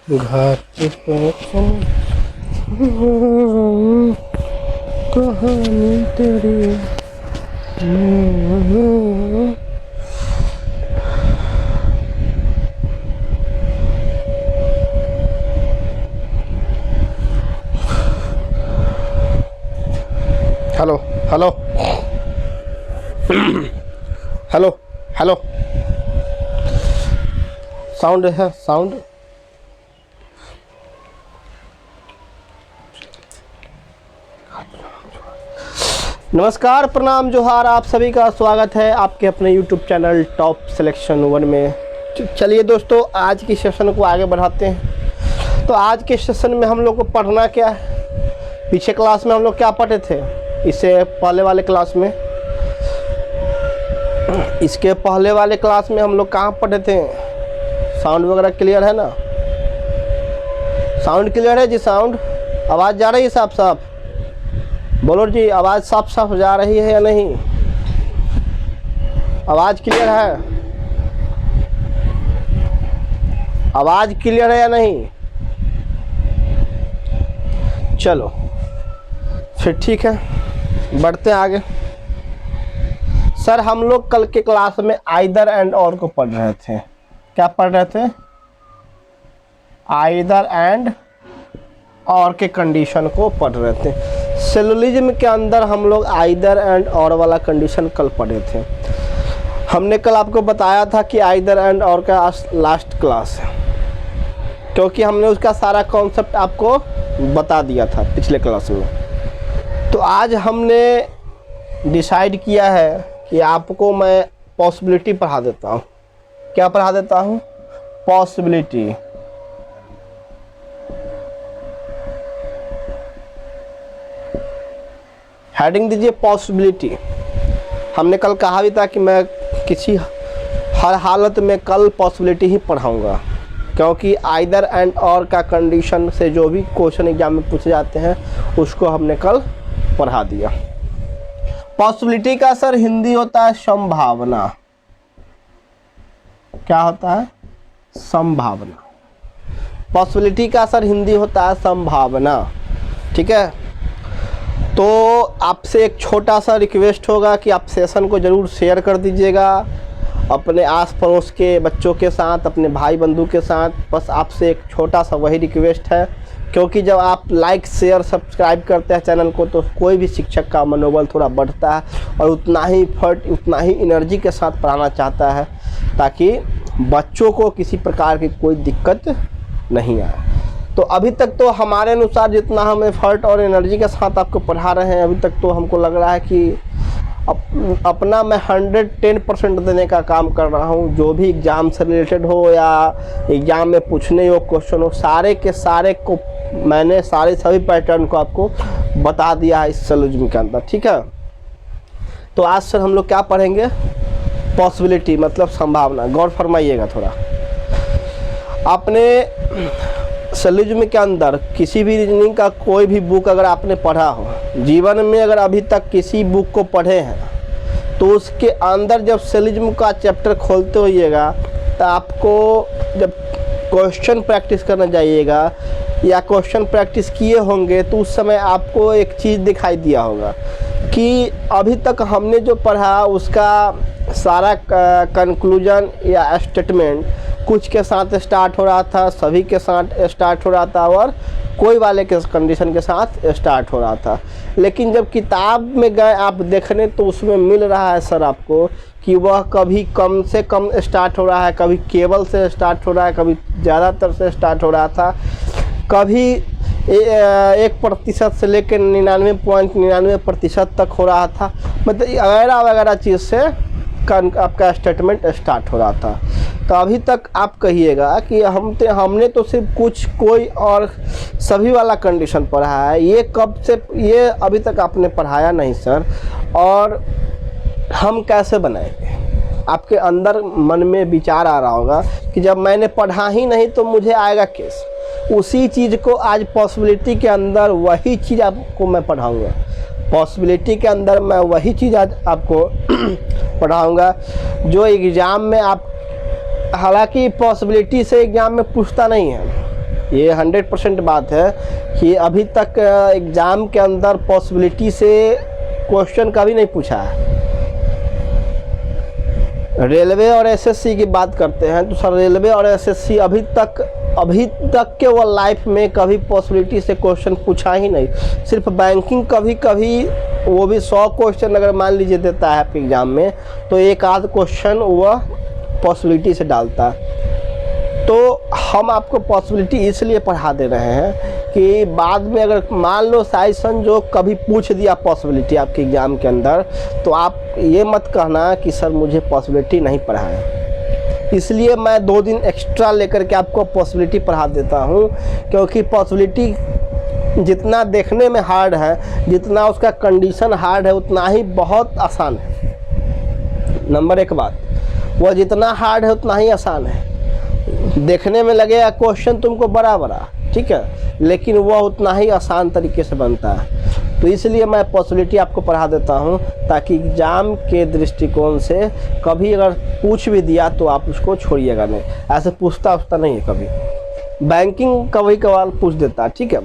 घाट पर कहानी तेरी। Hello hello hello hello, sound है साउंड। नमस्कार, प्रणाम, जोहार, आप सभी का स्वागत है आपके अपने YouTube चैनल टॉप सिलेक्शन 1 में। चलिए दोस्तों, आज की सेशन को आगे बढ़ाते हैं। तो आज के सेशन में हम लोग को पढ़ना क्या है। पीछे क्लास में हम लोग क्या पढ़े थे, इससे पहले वाले क्लास में, इसके पहले वाले क्लास में हम लोग कहाँ पढ़े थे। साउंड वगैरह क्लियर है ना? साउंड क्लियर है जी? साउंड आवाज़ जा रही है साफ साफ? बोलो जी, आवाज़ साफ साफ जा रही है या नहीं? आवाज़ क्लियर है? आवाज़ क्लियर है या नहीं? चलो फिर ठीक है, बढ़ते हैं आगे। सर, हम लोग कल के क्लास में आइदर एंड और को पढ़ रहे थे। क्या पढ़ रहे थे? आइदर एंड और के कंडीशन को पढ़ रहे थे। सिलोजिज्म के अंदर हम लोग आइदर एंड और वाला कंडीशन कल पढ़े थे। हमने कल आपको बताया था कि आइदर एंड और का लास्ट क्लास है, क्योंकि हमने उसका सारा कॉन्सेप्ट आपको बता दिया था पिछले क्लास में। तो आज हमने डिसाइड किया है कि आपको मैं पॉसिबिलिटी पढ़ा देता हूँ। क्या पढ़ा देता हूँ? पॉसिबिलिटी। हेडिंग दीजिए पॉसिबिलिटी। हमने कल कहा भी था कि मैं किसी हर हालत में कल पॉसिबिलिटी ही पढ़ाऊँगा, क्योंकि आइदर एंड और का कंडीशन से जो भी क्वेश्चन एग्जाम में पूछे जाते हैं उसको हमने कल पढ़ा दिया। पॉसिबिलिटी का सर हिंदी होता है संभावना। क्या होता है? संभावना। पॉसिबिलिटी का सर हिंदी होता है संभावना। ठीक है, तो आपसे एक छोटा सा रिक्वेस्ट होगा कि आप सेशन को ज़रूर शेयर कर दीजिएगा अपने आस पड़ोस के बच्चों के साथ, अपने भाई बंधु के साथ। बस आपसे एक छोटा सा वही रिक्वेस्ट है, क्योंकि जब आप लाइक शेयर सब्सक्राइब करते हैं चैनल को, तो कोई भी शिक्षक का मनोबल थोड़ा बढ़ता है और उतना ही एफर्ट, उतना ही एनर्जी के साथ पढ़ाना चाहता है, ताकि बच्चों को किसी प्रकार की कोई दिक्कत नहीं आए। तो अभी तक तो हमारे अनुसार जितना हम एफर्ट और एनर्जी के साथ आपको पढ़ा रहे हैं, अभी तक तो हमको लग रहा है कि अपना मैं 110% देने का काम कर रहा हूँ। जो भी एग्ज़ाम से रिलेटेड हो या एग्ज़ाम में पूछने हो क्वेश्चन हो, सारे के सारे को मैंने सभी पैटर्न को आपको बता दिया है इस सिलोजिज्म के अंदर। ठीक है, तो आज सर हम लोग क्या पढ़ेंगे? पॉसिबिलिटी मतलब संभावना। गौर फरमाइएगा थोड़ा। आपने सिलोजिज्म के अंदर किसी भी रीजनिंग का कोई भी बुक अगर आपने पढ़ा हो, जीवन में अगर अभी तक किसी बुक को पढ़े हैं, तो उसके अंदर जब सिलोजिज्म का चैप्टर खोलते होइएगा, तो आपको जब क्वेश्चन प्रैक्टिस करना जाइएगा या क्वेश्चन प्रैक्टिस किए होंगे, तो उस समय आपको एक चीज़ दिखाई दिया होगा कि अभी तक हमने जो पढ़ा उसका सारा कंक्लूजन या स्टेटमेंट कुछ के साथ स्टार्ट हो रहा था, सभी के साथ स्टार्ट हो रहा था, और कोई वाले के कंडीशन के साथ स्टार्ट हो रहा था। लेकिन जब किताब में गए आप देखने, तो उसमें मिल रहा है सर आपको कि वह कभी कम से कम स्टार्ट हो रहा है, कभी केवल से स्टार्ट हो रहा है, कभी ज़्यादातर से स्टार्ट हो रहा था, कभी 1% से लेकर 99.99% तक हो रहा था। मतलब वगैरह वगैरह चीज़ से आपका स्टेटमेंट स्टार्ट हो रहा था। तो अभी तक आप कहिएगा कि हमने तो सिर्फ कुछ कोई और सभी वाला कंडीशन पढ़ा है, ये कब से, ये अभी तक आपने पढ़ाया नहीं सर, और हम कैसे बनाएंगे? आपके अंदर मन में विचार आ रहा होगा कि जब मैंने पढ़ा ही नहीं तो मुझे आएगा कैसे। उसी चीज़ को आज पॉसिबिलिटी के अंदर वही चीज़ आपको मैं पढ़ाऊँगा। पॉसिबिलिटी के अंदर मैं वही चीज़ आज आपको पढ़ाऊँगा जो एग्ज़ाम में आप, हालांकि पॉसिबिलिटी से एग्ज़ाम में पूछता नहीं है, ये 100% बात है कि अभी तक एग्ज़ाम के अंदर पॉसिबिलिटी से क्वेश्चन कभी नहीं पूछा है। रेलवे और एसएससी की बात करते हैं तो सर रेलवे और एसएससी अभी तक के वो लाइफ में कभी पॉसिबिलिटी से क्वेश्चन पूछा ही नहीं। सिर्फ बैंकिंग कभी कभी, वो भी 100 क्वेश्चन अगर मान लीजिए देता है आपके एग्ज़ाम में, तो एक आध क्वेश्चन वह पॉसिबिलिटी से डालता है। तो हम आपको पॉसिबिलिटी इसलिए पढ़ा दे रहे हैं कि बाद में अगर मान लो साइसन जो कभी पूछ दिया पॉसिबिलिटी आपके एग्ज़ाम के अंदर, तो आप ये मत कहना कि सर मुझे पॉसिबिलिटी नहीं पढ़ा है। इसलिए मैं 2 दिन एक्स्ट्रा लेकर के आपको पॉसिबिलिटी पढ़ा देता हूँ, क्योंकि पॉसिबिलिटी जितना देखने में हार्ड है, जितना उसका कंडीशन हार्ड है, उतना ही बहुत आसान है। नंबर 1 बात, वह जितना हार्ड है उतना ही आसान है। देखने में लगेगा क्वेश्चन तुमको बड़ा बड़ा, ठीक है, लेकिन वह उतना ही आसान तरीके से बनता है। तो इसलिए मैं पॉसिबिलिटी आपको पढ़ा देता हूं, ताकि एग्ज़ाम के दृष्टिकोण से कभी अगर पूछ भी दिया तो आप उसको छोड़िएगा नहीं। ऐसे पूछता नहीं है कभी। बैंकिंग कभी कभार पूछ देता है, ठीक है।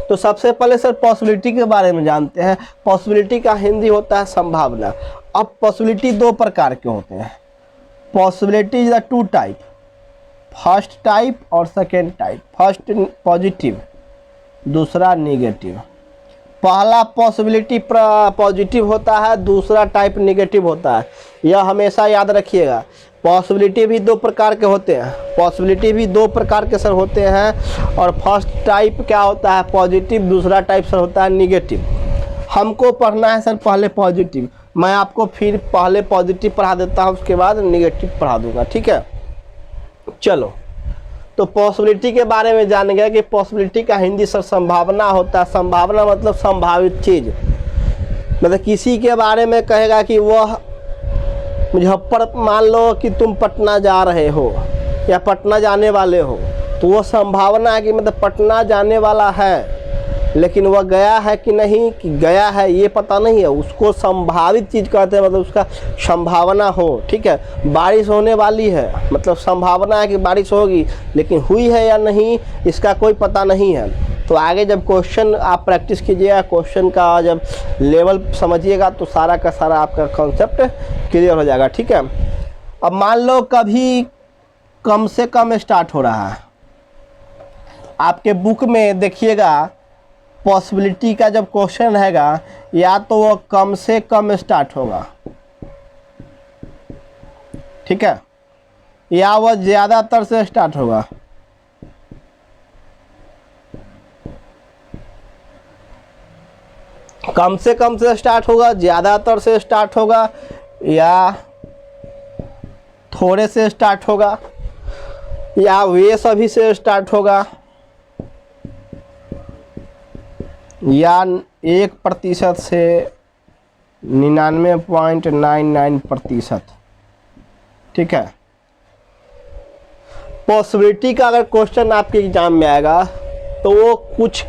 तो सबसे पहले सर पॉसिबिलिटी के बारे में जानते हैं। पॉसिबिलिटी का हिंदी होता है संभावना। अब पॉसिबिलिटी 2 प्रकार के होते हैं। Possibility is the 2 type, first type और सेकेंड टाइप। फर्स्ट पॉजिटिव, दूसरा नेगेटिव। पहला पॉसिबिलिटी पॉजिटिव होता है, दूसरा टाइप नेगेटिव होता है। यह हमेशा याद रखिएगा। पॉसिबिलिटी भी 2 प्रकार के होते हैं। पॉसिबिलिटी भी 2 प्रकार के सर होते हैं। और फर्स्ट टाइप क्या होता है पॉजिटिव, दूसरा टाइप सर होता है नेगेटिव। हमको पढ़ना है सर पहले पॉजिटिव, मैं आपको फिर पहले पॉजिटिव पढ़ा देता हूँ, उसके बाद नेगेटिव पढ़ा दूंगा, ठीक है। चलो, तो पॉसिबिलिटी के बारे में जान गया कि पॉसिबिलिटी का हिंदी सर संभावना होता है। संभावना मतलब संभावित चीज़, मतलब किसी के बारे में कहेगा कि वह मान लो कि तुम पटना जा रहे हो या पटना जाने वाले हो, तो वो संभावना है कि मतलब पटना जाने वाला है, लेकिन वह गया है कि नहीं, कि गया है ये पता नहीं है। उसको संभावित चीज़ कहते हैं, मतलब उसका संभावना हो, ठीक है। बारिश होने वाली है, मतलब संभावना है कि बारिश होगी, लेकिन हुई है या नहीं इसका कोई पता नहीं है। तो आगे जब क्वेश्चन आप प्रैक्टिस कीजिएगा, क्वेश्चन का जब लेवल समझिएगा, तो सारा का सारा आपका कॉन्सेप्ट क्लियर हो जाएगा, ठीक है। अब मान लो कभी कम से कम स्टार्ट हो रहा है, आपके बुक में देखिएगा पॉसिबिलिटी का जब क्वेश्चन रहेगा, या तो वो कम से कम स्टार्ट होगा, ठीक है, या वह ज़्यादातर से स्टार्ट होगा। कम से स्टार्ट होगा, ज़्यादातर से स्टार्ट होगा, या थोड़े से स्टार्ट होगा, या वे सभी से स्टार्ट होगा, या 1% से 99.99%, ठीक है। पॉसिबिलिटी का अगर क्वेश्चन आपके एग्जाम में आएगा तो वो कुछ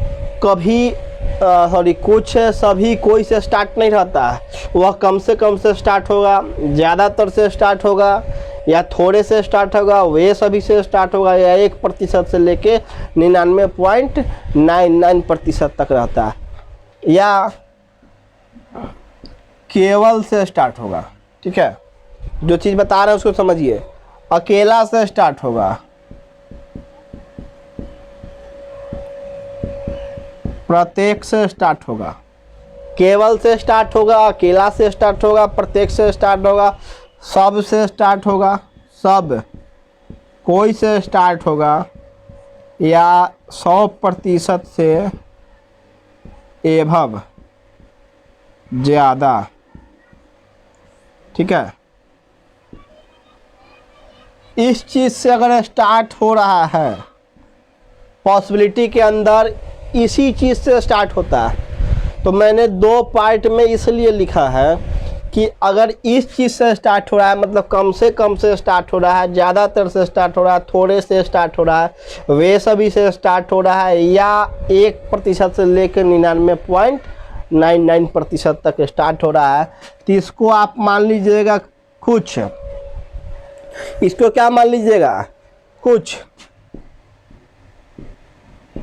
सभी कोई से स्टार्ट नहीं रहता है। वह कम से स्टार्ट होगा, ज़्यादातर से स्टार्ट होगा, या थोड़े से स्टार्ट होगा, वे सभी से स्टार्ट होगा, या 1% से लेके 99.99% तक रहता है, या केवल से स्टार्ट होगा, ठीक है। जो चीज़ बता रहे हैं उसको समझिए। अकेला से स्टार्ट होगा, प्रत्येक से स्टार्ट होगा, केवल से स्टार्ट होगा, अकेला से स्टार्ट होगा, प्रत्येक से स्टार्ट होगा, सब से स्टार्ट होगा, सब कोई से स्टार्ट होगा, या 100% से एभव ज़्यादा, ठीक है। इस चीज़ से अगर स्टार्ट हो रहा है, पॉसिबिलिटी के अंदर इसी चीज़ से स्टार्ट होता है। तो मैंने 2 पार्ट में इसलिए लिखा है कि अगर इस चीज़ से स्टार्ट हो रहा है, मतलब कम से स्टार्ट हो रहा है, ज़्यादातर से स्टार्ट हो रहा है, थोड़े से स्टार्ट हो रहा है, वे सभी से स्टार्ट हो रहा है, या 1% से लेकर 99.99% तक स्टार्ट हो रहा है, तो इसको आप मान लीजिएगा कुछ, इसको क्या मान लीजिएगा, कुछ।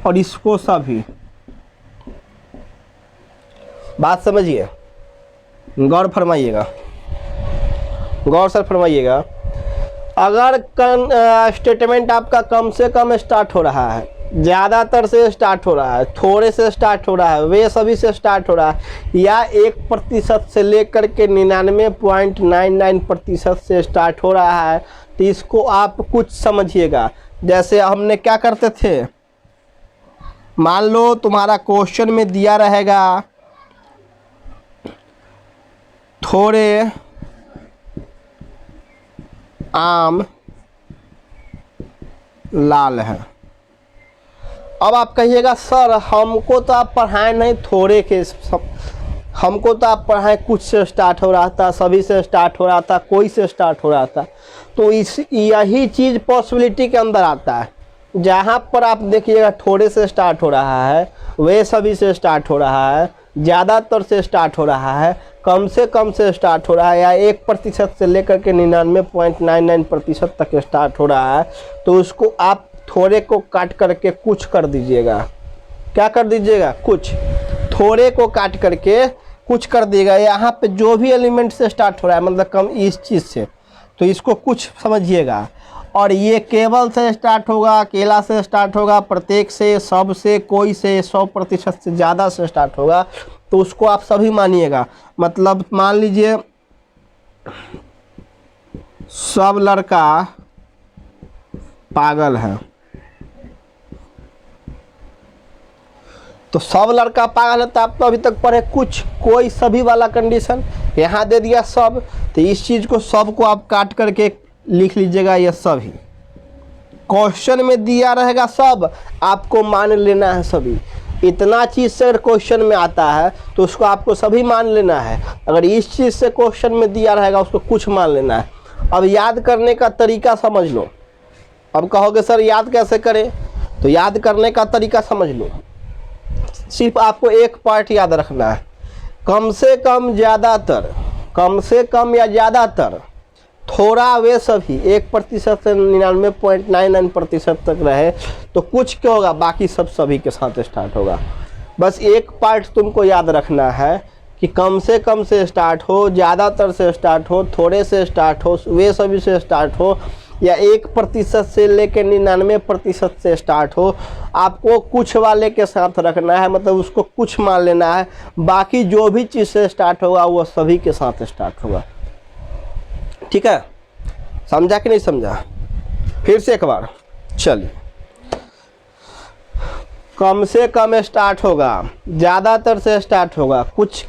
और इसको सभी। बात समझिए, गौर फरमाइएगा, गौर से फरमाइएगा। अगर स्टेटमेंट आपका कम से कम स्टार्ट हो रहा है, ज़्यादातर से स्टार्ट हो रहा है, थोड़े से स्टार्ट हो रहा है, वे सभी से स्टार्ट हो रहा है, या 1% से लेकर के 99.99% से स्टार्ट हो रहा है, तो इसको आप कुछ समझिएगा। जैसे हमने क्या करते थे, मान लो तुम्हारा क्वेश्चन में दिया रहेगा थोड़े आम लाल है। अब आप कहिएगा सर हमको तो आप पढ़ाएं नहीं थोड़े के, हमको तो आप पढ़ाएं कुछ से स्टार्ट हो रहा था, सभी से स्टार्ट हो रहा था, कोई से स्टार्ट हो रहा था। तो इस यही चीज़ पॉसिबिलिटी के अंदर आता है। जहाँ पर आप देखिएगा थोड़े से स्टार्ट हो रहा है, वे सभी से स्टार्ट हो रहा है, ज़्यादातर से स्टार्ट हो रहा है, कम से कम से स्टार्ट हो रहा है, या 1% से लेकर के 99.99% तक स्टार्ट हो रहा है, तो उसको आप थोड़े को काट करके कुछ कर दीजिएगा। क्या कर दीजिएगा? कुछ। थोड़े को काट करके कुछ कर देगा। यहाँ पे जो भी एलिमेंट से स्टार्ट हो रहा है, मतलब कम इस चीज़ से, तो इसको कुछ समझिएगा। और ये केवल से स्टार्ट होगा, अकेला से स्टार्ट होगा, प्रत्येक से, सब से, कोई से, 100% से ज़्यादा से स्टार्ट होगा, तो उसको आप सभी मानिएगा। मतलब मान लीजिए सब लड़का पागल है, तो सब लड़का पागल है, तो आप तो अभी तक पढ़े कुछ, कोई, सभी वाला कंडीशन, यहाँ दे दिया सब, तो इस चीज़ को सब को आप काट करके लिख लीजिएगा, ये सभी। क्वेश्चन में दिया रहेगा सब, आपको मान लेना है सभी। इतना चीज़ से अगर क्वेश्चन में आता है तो उसको आपको सभी मान लेना है। अगर इस चीज़ से क्वेश्चन में दिया रहेगा उसको कुछ मान लेना है। अब याद करने का तरीका समझ लो। अब कहोगे सर याद कैसे करें, तो याद करने का तरीका समझ लो। सिर्फ आपको एक पार्ट याद रखना है, कम से कम, ज़्यादातर, कम से कम या ज़्यादातर, थोड़ा, वे सभी, 1% से 99.99% तक रहे तो कुछ क्या होगा, बाकी सब सभी के साथ स्टार्ट होगा। बस एक पार्ट तुमको याद रखना है कि कम से स्टार्ट हो, ज़्यादातर से स्टार्ट हो, थोड़े से स्टार्ट हो, वे सभी से स्टार्ट हो, या 1% से लेकर 99% से स्टार्ट हो, आपको कुछ वाले के साथ रखना है, मतलब उसको कुछ मान लेना है। बाकी जो भी चीज़ से स्टार्ट होगा वो सभी के साथ स्टार्ट होगा। ठीक है, समझा कि नहीं समझा? फिर से एक बार, चलिए। कम से कम स्टार्ट होगा, ज़्यादातर से स्टार्ट होगा, कुछ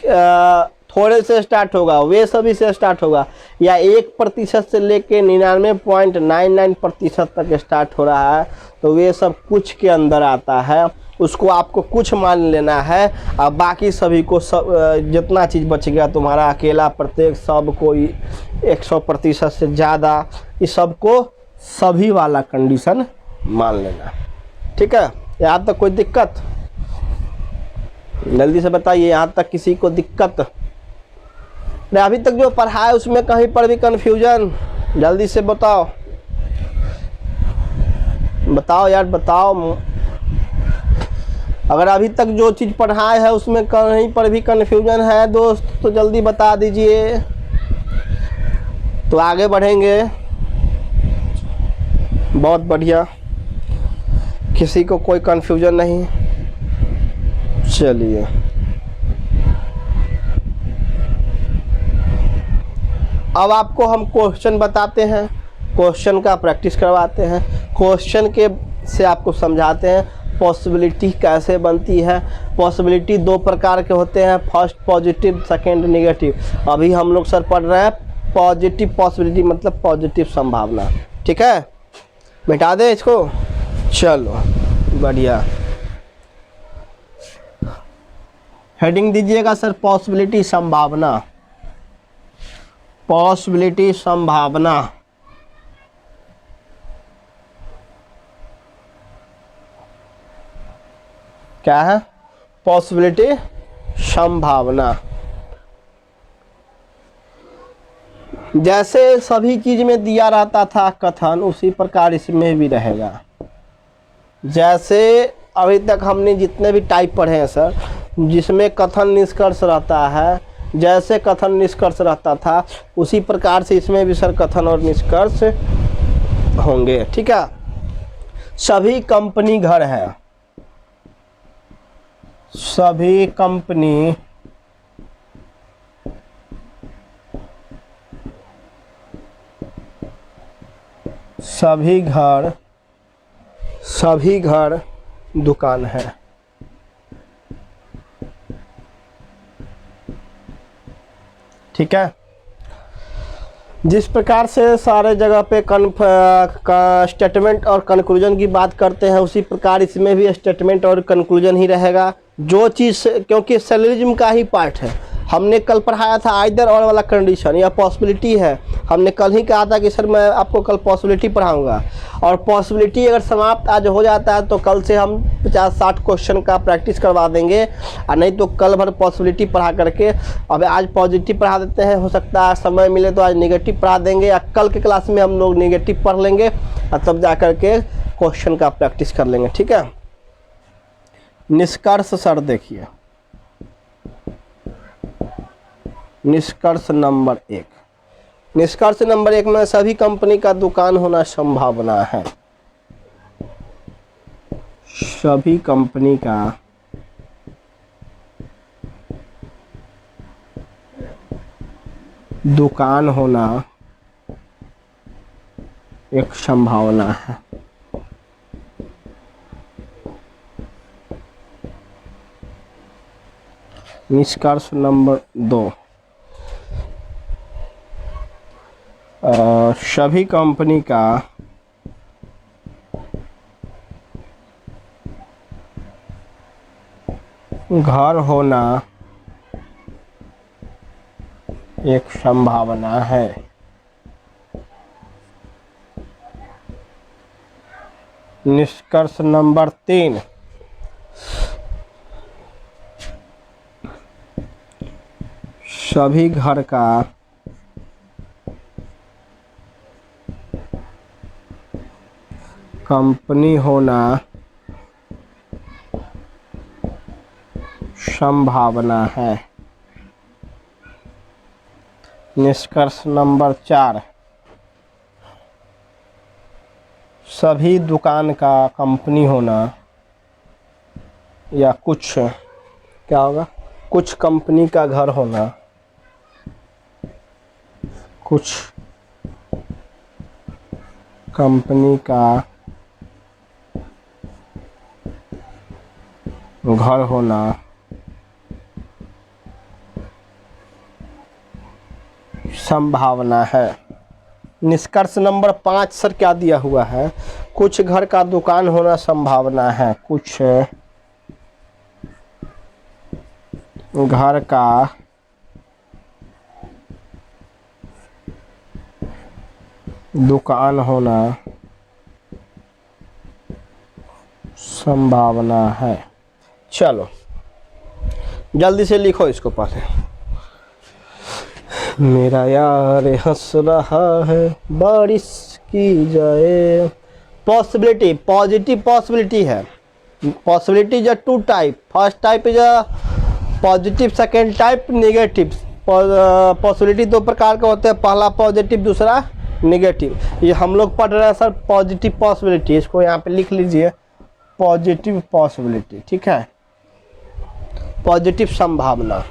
थोड़े से स्टार्ट होगा, वे सभी से स्टार्ट होगा, या 1% से लेके 99.99% तक स्टार्ट हो रहा है, तो वे सब कुछ के अंदर आता है। उसको आपको कुछ मान लेना है, और बाकी सभी को सब, जितना चीज़ बच गया तुम्हारा, अकेला, प्रत्येक, सब, कोई, 100% से ज़्यादा, इस सब को सभी वाला कंडीशन मान लेना। ठीक है, यहाँ तक कोई दिक्कत? जल्दी से बताइए, यहाँ तक किसी को दिक्कत? नहीं, अभी तक जो पढ़ा है उसमें कहीं पर भी कन्फ्यूजन? जल्दी से बताओ, बताओ यार, बताओ। अगर अभी तक जो चीज़ पढ़ाए है उसमें कहीं पर भी कन्फ्यूजन है दोस्त, तो जल्दी बता दीजिए, तो आगे बढ़ेंगे। बहुत बढ़िया, किसी को कोई कन्फ्यूजन नहीं। चलिए, अब आपको हम क्वेश्चन बताते हैं, क्वेश्चन का प्रैक्टिस करवाते हैं, क्वेश्चन के से आपको समझाते हैं पॉसिबिलिटी कैसे बनती है। पॉसिबिलिटी दो प्रकार के होते हैं, फर्स्ट पॉजिटिव, सेकंड नेगेटिव। अभी हम लोग सर पढ़ रहे हैं पॉजिटिव पॉसिबिलिटी, मतलब पॉजिटिव संभावना। ठीक है, मिटा दें इसको। चलो बढ़िया, हेडिंग दीजिएगा सर, पॉसिबिलिटी संभावना, पॉसिबिलिटी संभावना। क्या है? पॉसिबिलिटी संभावना। जैसे सभी चीज में दिया रहता था कथन, उसी प्रकार इसमें भी रहेगा। जैसे अभी तक हमने जितने भी टाइप पढ़े हैं सर, जिसमें कथन निष्कर्ष रहता है, जैसे कथन निष्कर्ष रहता था उसी प्रकार से इसमें भी सर कथन और निष्कर्ष होंगे। ठीक है। सभी कंपनी घर है, सभी कंपनी सभी घर दुकान है। ठीक है। जिस प्रकार से सारे जगह पे स्टेटमेंट और कंक्लूजन की बात करते हैं उसी प्रकार इसमें भी स्टेटमेंट और कंक्लूजन ही रहेगा। जो चीज़, क्योंकि सिलोजिज्म का ही पार्ट है। हमने कल पढ़ाया था आइदर और वाला कंडीशन या पॉसिबिलिटी है। हमने कल ही कहा था कि सर मैं आपको कल पॉसिबिलिटी पढ़ाऊंगा, और पॉसिबिलिटी अगर समाप्त आज हो जाता है तो कल से हम 50-60 क्वेश्चन का प्रैक्टिस करवा देंगे, और नहीं तो कल भर पॉसिबिलिटी पढ़ा करके अब आज पॉजिटिव पढ़ा देते हैं, हो सकता है समय मिले तो आज नेगेटिव पढ़ा देंगे, या कल के क्लास में हम लोग नेगेटिव पढ़ लेंगे और तब जा करके क्वेश्चन का प्रैक्टिस कर लेंगे। ठीक है। निष्कर्ष सर देखिए, निष्कर्ष नंबर 1, निष्कर्ष नंबर 1 में सभी कंपनी का दुकान होना संभावना है। सभी कंपनी का दुकान होना एक संभावना है। निष्कर्ष नंबर 2, सभी कंपनी का घर होना एक संभावना है। निष्कर्ष नंबर 3, सभी घर का कंपनी होना संभावना है। निष्कर्ष नंबर 4, सभी दुकान का कंपनी होना या कुछ क्या होगा, कुछ कंपनी का घर होना, कुछ कंपनी का घर होना संभावना है। निष्कर्ष नंबर 5 सर क्या दिया हुआ है, कुछ घर का दुकान होना संभावना है। कुछ घर का दुकान होना संभावना है। चलो जल्दी से लिखो इसको पहले। मेरा यार हंस रहा है बारिश की जाए। पॉसिबिलिटी, पॉजिटिव पॉसिबिलिटी है। Possibility is a 2 type. First type is a positive, second type negative. Possibility 2 प्रकार के होते हैं, पहला पॉजिटिव, दूसरा नेगेटिव। ये हम लोग पढ़ रहे हैं सर पॉजिटिव पॉसिबिलिटी, इसको यहाँ पे लिख लीजिए, पॉजिटिव पॉसिबिलिटी। ठीक है, पॉजिटिव संभावना।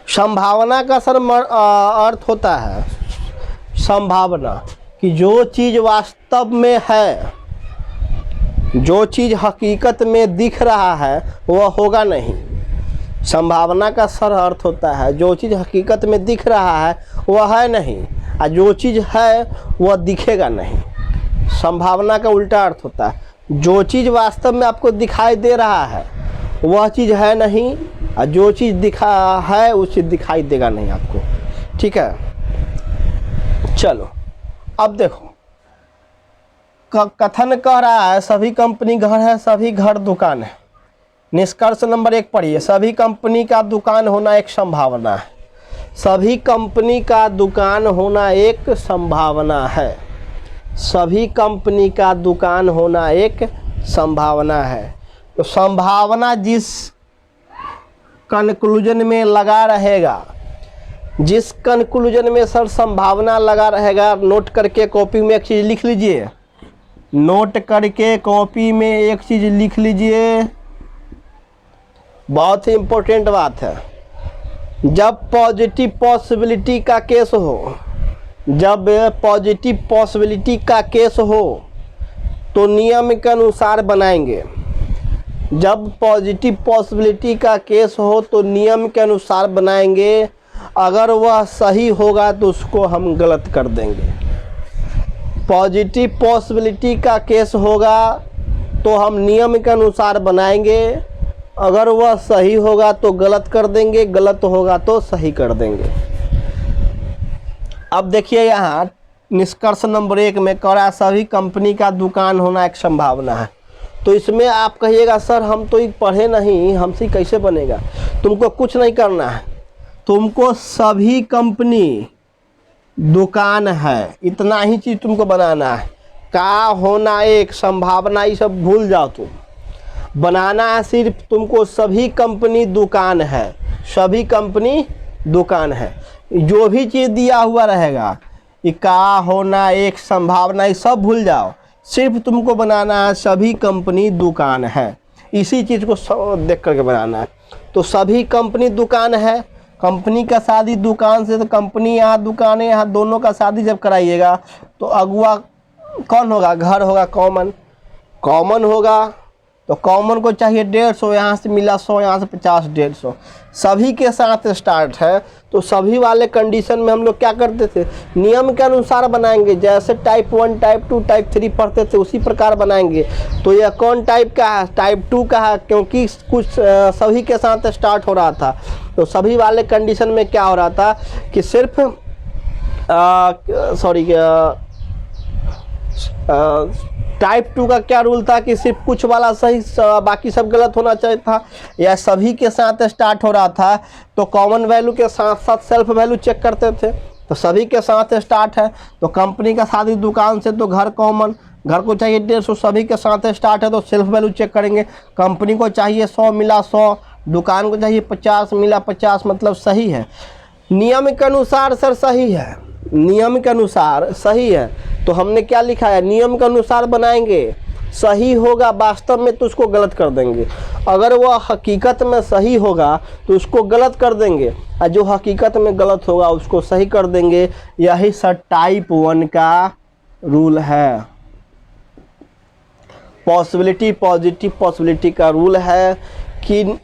संभावना का सर अर्थ होता है संभावना कि जो चीज़ वास्तव में है, जो चीज़ हकीकत में दिख रहा है वह होगा नहीं। संभावना का सर अर्थ होता है जो चीज़ हकीकत में दिख रहा है वह है नहीं, और जो चीज़ है वह दिखेगा नहीं। संभावना का उल्टा अर्थ होता है जो चीज़ वास्तव में आपको दिखाई दे रहा है वह चीज़ है नहीं, और जो चीज़ दिखा है वो चीज़ दिखाई देगा नहीं आपको। ठीक है। चलो अब देखो, कथन कह रहा है सभी कंपनी घर है, सभी घर दुकान है। निष्कर्ष नंबर 1 पढ़िए, सभी कंपनी का दुकान होना एक संभावना है। सभी कंपनी का दुकान होना एक संभावना है। सभी कंपनी का दुकान होना एक संभावना है। तो संभावना जिस कंक्लूजन में लगा रहेगा, जिस कंक्लूजन में सर संभावना लगा रहेगा, नोट करके कॉपी में एक चीज़ लिख लीजिए, नोट करके कॉपी में एक चीज़ लिख लीजिए, बहुत ही इम्पोर्टेंट बात है। जब पॉजिटिव पॉसिबिलिटी का केस हो, जब पॉजिटिव पॉसिबिलिटी का केस हो तो नियम के अनुसार बनाएंगे। जब पॉजिटिव पॉसिबिलिटी का केस हो तो नियम के अनुसार बनाएंगे। अगर वह सही होगा तो उसको हम गलत कर देंगे। पॉजिटिव पॉसिबिलिटी का केस होगा तो हम नियम के अनुसार बनाएंगे। अगर वह सही होगा तो गलत कर देंगे, गलत होगा तो सही कर देंगे। अब देखिए यहाँ निष्कर्ष नंबर 1 में कह रहा है सभी कंपनी का दुकान होना एक संभावना है। तो इसमें आप कहिएगा सर हम तो पढ़े नहीं, हमसे कैसे बनेगा। तुमको कुछ नहीं करना है, तुमको सभी कंपनी दुकान है, इतना ही चीज़ तुमको बनाना है। का होना एक संभावना, ये सब भूल जाओ। तुम बनाना है सिर्फ तुमको सभी कंपनी दुकान है, सभी कंपनी दुकान है। जो भी चीज़ दिया हुआ रहेगा, ये का होना एक संभावना, ये सब भूल जाओ। सिर्फ तुमको बनाना है सभी कंपनी दुकान है, इसी चीज़ को देख करके बनाना है। तो सभी कंपनी दुकान है, कंपनी का शादी दुकान से, तो कंपनी यहाँ दुकान है, यहाँ दोनों का शादी जब कराइएगा तो अगुआ कौन होगा, घर होगा, कॉमन, कॉमन होगा। तो कॉमन को चाहिए 150, यहाँ से मिला 100, यहाँ से 50, 150, सभी के साथ स्टार्ट है। तो सभी वाले कंडीशन में हम लोग क्या करते थे, नियम के अनुसार बनाएंगे। जैसे टाइप 1, टाइप 2, टाइप 3 पढ़ते थे उसी प्रकार बनाएंगे। तो यह कौन टाइप का है, टाइप 2 का है, क्योंकि कुछ सभी के साथ स्टार्ट हो रहा था। तो सभी वाले कंडीशन में क्या हो रहा था कि सिर्फ टाइप 2 का क्या रूल था कि सिर्फ कुछ वाला सही, बाकी सब गलत होना चाहिए था, या सभी के साथ स्टार्ट हो रहा था। तो कॉमन वैल्यू के साथ साथ सेल्फ वैल्यू चेक करते थे। तो सभी के साथ स्टार्ट है, तो कंपनी का शादी दुकान से, तो घर कॉमन, घर को चाहिए 150, सभी के साथ स्टार्ट है तो सेल्फ वैल्यू चेक करेंगे। कंपनी को चाहिए 100, मिला 100, दुकान को चाहिए 50, मिला 50, मतलब सही है। नियम के अनुसार सर सही है, नियम के अनुसार सही है। तो हमने क्या लिखा है, नियम के अनुसार बनाएंगे। सही होगा वास्तव में तो उसको गलत कर देंगे, अगर वह हकीकत में सही होगा तो उसको गलत कर देंगे, और जो हकीकत में गलत होगा उसको सही कर देंगे। यही सर टाइप 1 का रूल है, पॉसिबिलिटी पॉजिटिव पॉसिबिलिटी का रूल है। कि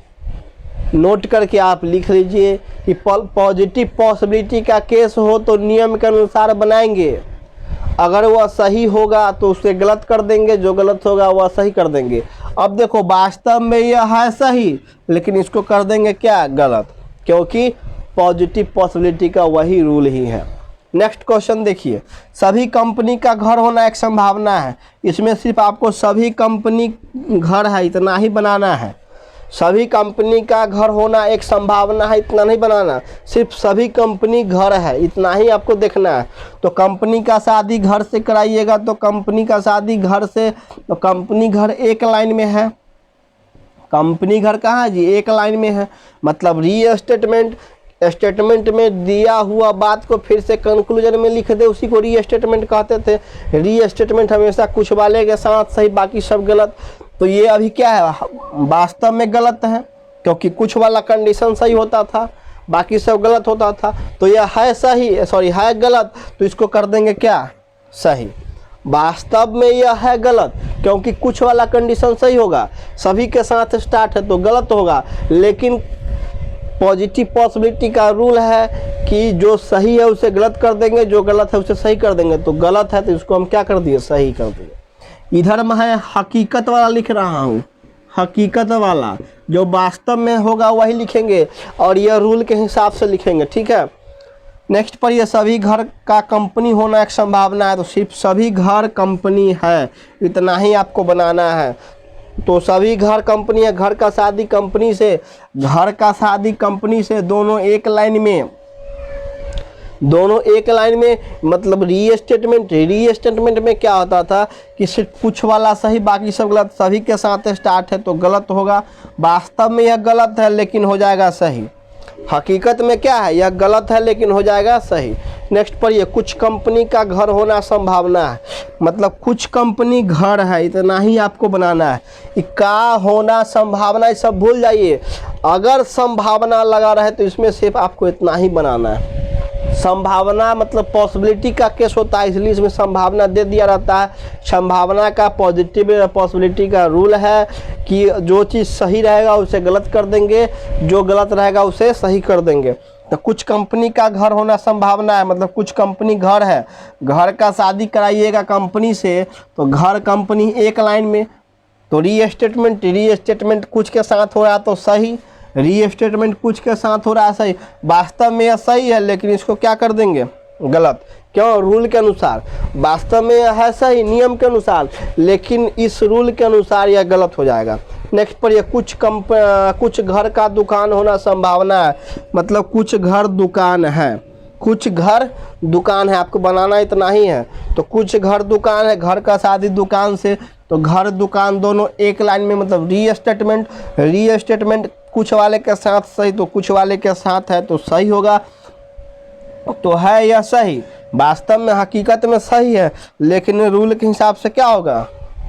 नोट करके आप लिख लीजिए कि पॉजिटिव पॉसिबिलिटी का केस हो तो नियम के अनुसार बनाएंगे। अगर वह सही होगा तो उसे गलत कर देंगे, जो गलत होगा वह सही कर देंगे। अब देखो वास्तव में यह है सही, लेकिन इसको कर देंगे क्या, गलत, क्योंकि पॉजिटिव पॉसिबिलिटी का वही रूल ही है। नेक्स्ट क्वेश्चन देखिए, सभी कंपनी का घर होना एक संभावना है। इसमें सिर्फ आपको सभी कंपनी घर है इतना ही बनाना है। सभी कंपनी का घर होना एक संभावना है, इतना नहीं बनाना, सिर्फ सभी कंपनी घर है इतना ही आपको देखना है। तो कंपनी का शादी घर से कराइएगा तो कंपनी का शादी घर से, तो कंपनी घर एक लाइन में है। कंपनी घर कहाँ है जी, एक लाइन में है। मतलब रीस्टेटमेंट, स्टेटमेंट में दिया हुआ बात को फिर से कंक्लूजन में लिख दे, उसी को रीस्टेटमेंट कहते थे। रीस्टेटमेंट हमेशा कुछ वाले के साथ सही, बाकी सब गलत। तो ये अभी क्या है, वास्तव में गलत है, क्योंकि कुछ वाला कंडीशन सही होता था, बाकी सब गलत होता था। तो यह है सही, है गलत, तो इसको कर देंगे क्या, सही। वास्तव में यह है गलत, क्योंकि कुछ वाला कंडीशन सही होगा, सभी के साथ स्टार्ट है तो गलत होगा। लेकिन पॉजिटिव पॉसिबिलिटी का रूल है कि जो सही है उसे गलत कर देंगे, जो गलत है उसे सही कर देंगे। तो गलत है तो इसको हम क्या कर दिए, सही कर दिए। इधर मैं हकीकत वाला लिख रहा हूँ, हकीकत वाला जो वास्तव में होगा वही लिखेंगे, और यह रूल के हिसाब से लिखेंगे, ठीक है। नेक्स्ट पर, यह सभी घर का कंपनी होना एक संभावना है। तो सिर्फ सभी घर कंपनी है इतना ही आपको बनाना है। तो सभी घर कंपनी है, घर का शादी कंपनी से, घर का शादी कंपनी से, दोनों एक लाइन में। दोनों एक लाइन में, मतलब री स्टेटमेंट में क्या होता था कि सिर्फ कुछ वाला सही बाकी सब गलत, सभी के साथ स्टार्ट है तो गलत होगा। वास्तव में यह गलत है लेकिन हो जाएगा सही। हकीकत में क्या है, यह गलत है लेकिन हो जाएगा सही। नेक्स्ट पढ़िए, कुछ कंपनी का घर होना संभावना है, मतलब कुछ कंपनी घर है, इतना ही आपको बनाना है। का होना संभावना, ये सब भूल जाइए। अगर संभावना लगा रहे तो इसमें सिर्फ आपको इतना ही बनाना है। संभावना मतलब पॉसिबिलिटी का केस होता है, इसलिए इसमें संभावना दे दिया रहता है। संभावना का पॉजिटिव पॉसिबिलिटी का रूल है कि जो चीज़ सही रहेगा उसे गलत कर देंगे, जो गलत रहेगा उसे सही कर देंगे। तो कुछ कंपनी का घर होना संभावना है, मतलब कुछ कंपनी घर है, घर का शादी कराइएगा कंपनी से तो घर कंपनी एक लाइन में, तो री स्टेटमेंट कुछ के साथ हो रहा है तो सही, री स्टेटमेंट कुछ के साथ हो रहा है सही। वास्तव में यह सही है लेकिन इसको क्या कर देंगे, गलत। क्यों, रूल के अनुसार। वास्तव में यह है सही नियम के अनुसार, लेकिन इस रूल के अनुसार यह गलत हो जाएगा। नेक्स्ट पर, यह कुछ घर का दुकान होना संभावना है, मतलब कुछ घर दुकान है, कुछ घर दुकान है, आपको बनाना इतना ही है। तो कुछ घर दुकान है, घर का शादी दुकान से, तो घर दुकान दोनों एक लाइन में, मतलब री स्टेटमेंट कुछ वाले के साथ सही, तो कुछ वाले के साथ है तो सही होगा। तो है यह सही, वास्तव में हकीकत में सही है, लेकिन रूल के हिसाब से क्या होगा,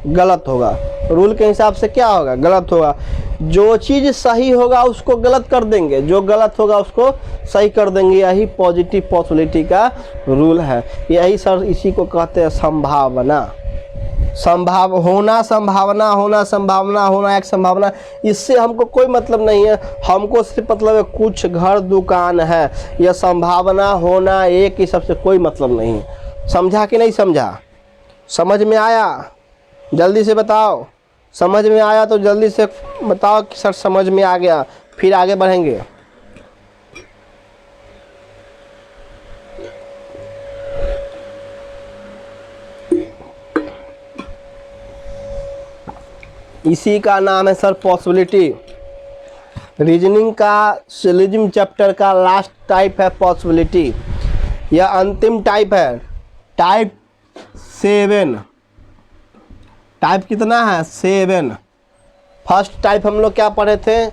गलत होगा। रूल के हिसाब से क्या होगा, गलत होगा। जो चीज़ सही होगा उसको गलत कर देंगे, जो गलत होगा उसको सही कर देंगे। यही पॉजिटिव पॉसिबिलिटी का रूल है। यही सर, इसी को कहते हैं संभावना। होना एक संभावना, इससे हमको कोई मतलब नहीं है। हमको सिर्फ मतलब है कुछ घर दुकान है, यह संभावना होना एक, ही सबसे कोई मतलब नहीं। समझा कि नहीं समझा, समझ में आया? जल्दी से बताओ, समझ में आया तो जल्दी से बताओ कि सर समझ में आ गया, फिर आगे बढ़ेंगे। इसी का नाम है सर पॉसिबिलिटी। रीजनिंग का सिलोजिज्म चैप्टर का लास्ट टाइप है पॉसिबिलिटी, यह अंतिम टाइप है। टाइप 7, टाइप कितना है, 7। फर्स्ट टाइप हम लोग क्या पढ़े थे,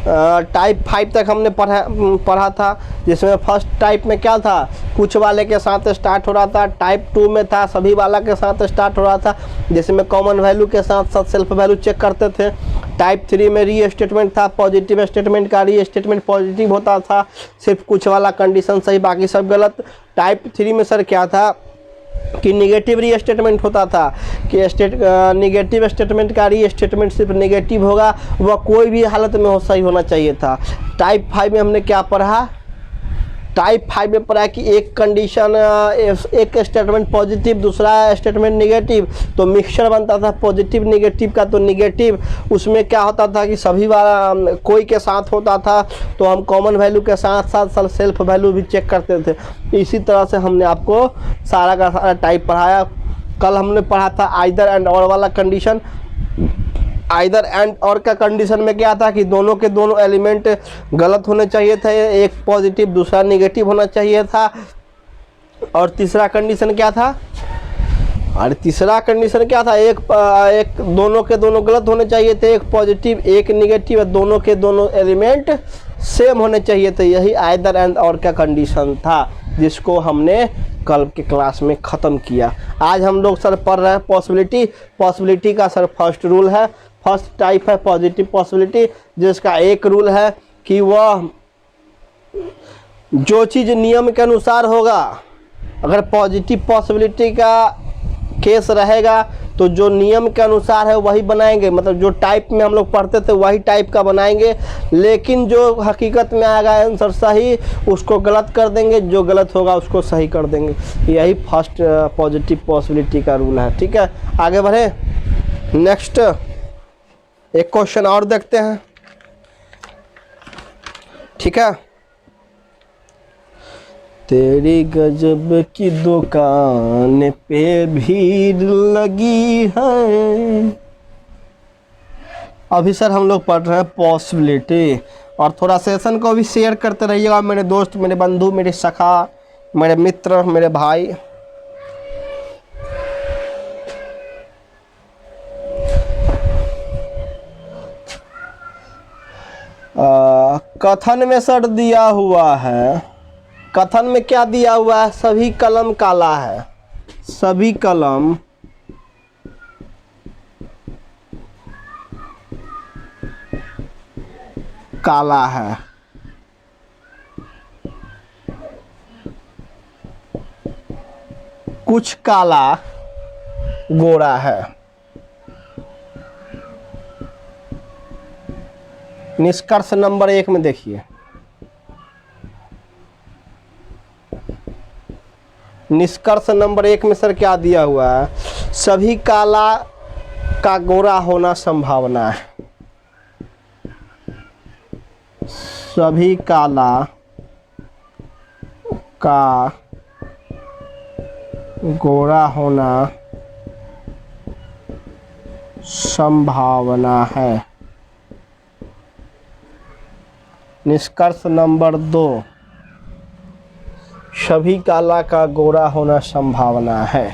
टाइप 5 तक हमने पढ़ा था, जिसमें फर्स्ट टाइप में क्या था, कुछ वाले के साथ स्टार्ट हो रहा था। टाइप 2 में था सभी वाला के साथ स्टार्ट हो रहा था, जिसमें कॉमन वैल्यू के साथ साथ सेल्फ वैल्यू चेक करते थे। टाइप 3 में री स्टेटमेंट था, पॉजिटिव स्टेटमेंट का री स्टेटमेंट पॉजिटिव होता था, सिर्फ कुछ वाला कंडीशन सही बाकी सब गलत। टाइप 3 में सर क्या था कि निगेटिव री स्टेटमेंट होता था, कि निगेटिव स्टेटमेंट का री स्टेटमेंट सिर्फ नेगेटिव होगा, वह कोई भी हालत में सही होना चाहिए था। टाइप 5 में हमने क्या पढ़ा, टाइप 5 में पढ़ा कि एक कंडीशन, एक स्टेटमेंट पॉजिटिव दूसरा स्टेटमेंट नेगेटिव, तो मिक्सचर बनता था पॉजिटिव नेगेटिव का। तो नेगेटिव उसमें क्या होता था कि सभी वाला कोई के साथ होता था, तो हम कॉमन वैल्यू के साथ साथ सेल्फ वैल्यू भी चेक करते थे। इसी तरह से हमने आपको सारा का सारा टाइप पढ़ाया। कल हमने पढ़ा था आइदर एंड और वाला कंडीशन। आइदर एंड और का कंडीशन में क्या था कि दोनों के दोनों एलिमेंट गलत होने चाहिए थे, एक पॉजिटिव दूसरा नेगेटिव होना चाहिए था। और तीसरा कंडीशन क्या था, अरे तीसरा कंडीशन क्या था, एक दोनों के दोनों गलत होने चाहिए थे, एक पॉजिटिव एक नेगेटिव, दोनों के दोनों एलिमेंट सेम होने चाहिए थे। यही आइदर एंड और का कंडीशन था, जिसको हमने कल के क्लास में ख़त्म किया। आज हम लोग सर पढ़ रहे हैं पॉसिबिलिटी का सर फर्स्ट रूल है, फर्स्ट टाइप है पॉजिटिव पॉसिबिलिटी, जिसका एक रूल है कि वह जो चीज़ नियम के अनुसार होगा, अगर पॉजिटिव पॉसिबिलिटी का केस रहेगा तो जो नियम के अनुसार है वही बनाएंगे, मतलब जो टाइप में हम लोग पढ़ते थे वही टाइप का बनाएंगे। लेकिन जो हकीकत में आएगा आंसर सही, उसको गलत कर देंगे, जो गलत होगा उसको सही कर देंगे। यही फर्स्ट पॉजिटिव पॉसिबिलिटी का रूल है। ठीक है, आगे बढ़े। नेक्स्ट एक क्वेश्चन और देखते हैं। ठीक है, तेरी गजब की दुकान पे भीड़ लगी है। अभी सर हम लोग पढ़ रहे हैं पॉसिबिलिटी, और थोड़ा सेशन को भी शेयर करते रहिएगा मेरे दोस्त, मेरे बंधु, मेरे सखा, मेरे मित्र, मेरे भाई, कथन में सर दिया हुआ है, कथन में क्या दिया हुआ है? सभी कलम काला है, सभी कलम काला है। कुछ काला गोरा है। निष्कर्ष नंबर 1 में देखिए, निष्कर्ष नंबर 1 में सर क्या दिया हुआ है? सभी काला का गोरा होना संभावना है। सभी काला का गोरा होना संभावना है। निष्कर्ष नंबर 2, सभी काला का गोरा होना संभावना है।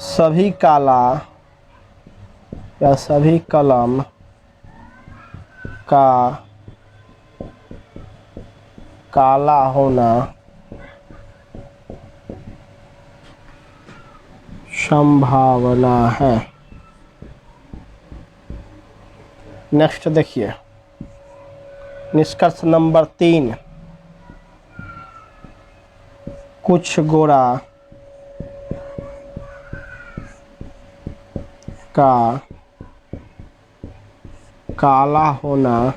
सभी काला या सभी कलम का काला होना संभावना है। नेक्स्ट देखिए, निष्कर्ष नंबर 3, कुछ गोरा का काला होना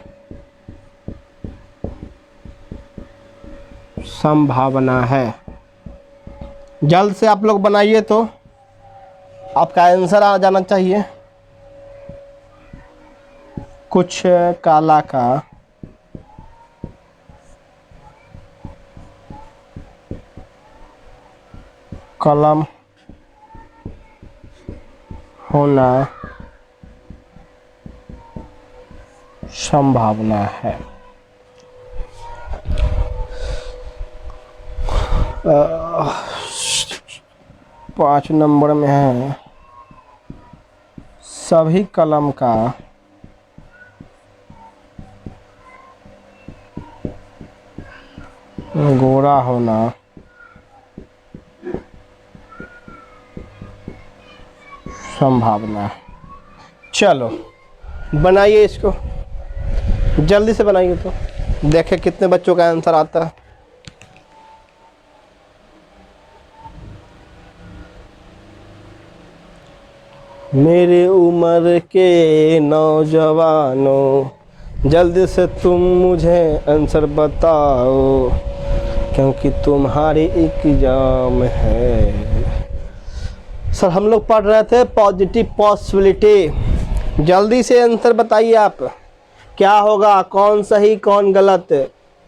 संभावना है। जल्द से आप लोग बनाइए तो आपका आंसर आ जाना चाहिए। कुछ काला का कलम होना संभावना है। 5 नंबर में है, सभी कलम का गोरा होना संभावना है। चलो बनाइए इसको, जल्दी से बनाइए तो देखें कितने बच्चों का आंसर आता है। मेरे उम्र के नौजवानों, जल्दी से तुम मुझे आंसर बताओ, क्योंकि तुम्हारी एग्जाम है। सर हम लोग पढ़ रहे थे पॉजिटिव पॉसिबिलिटी। जल्दी से आंसर बताइए आप, क्या होगा, कौन सही कौन गलत,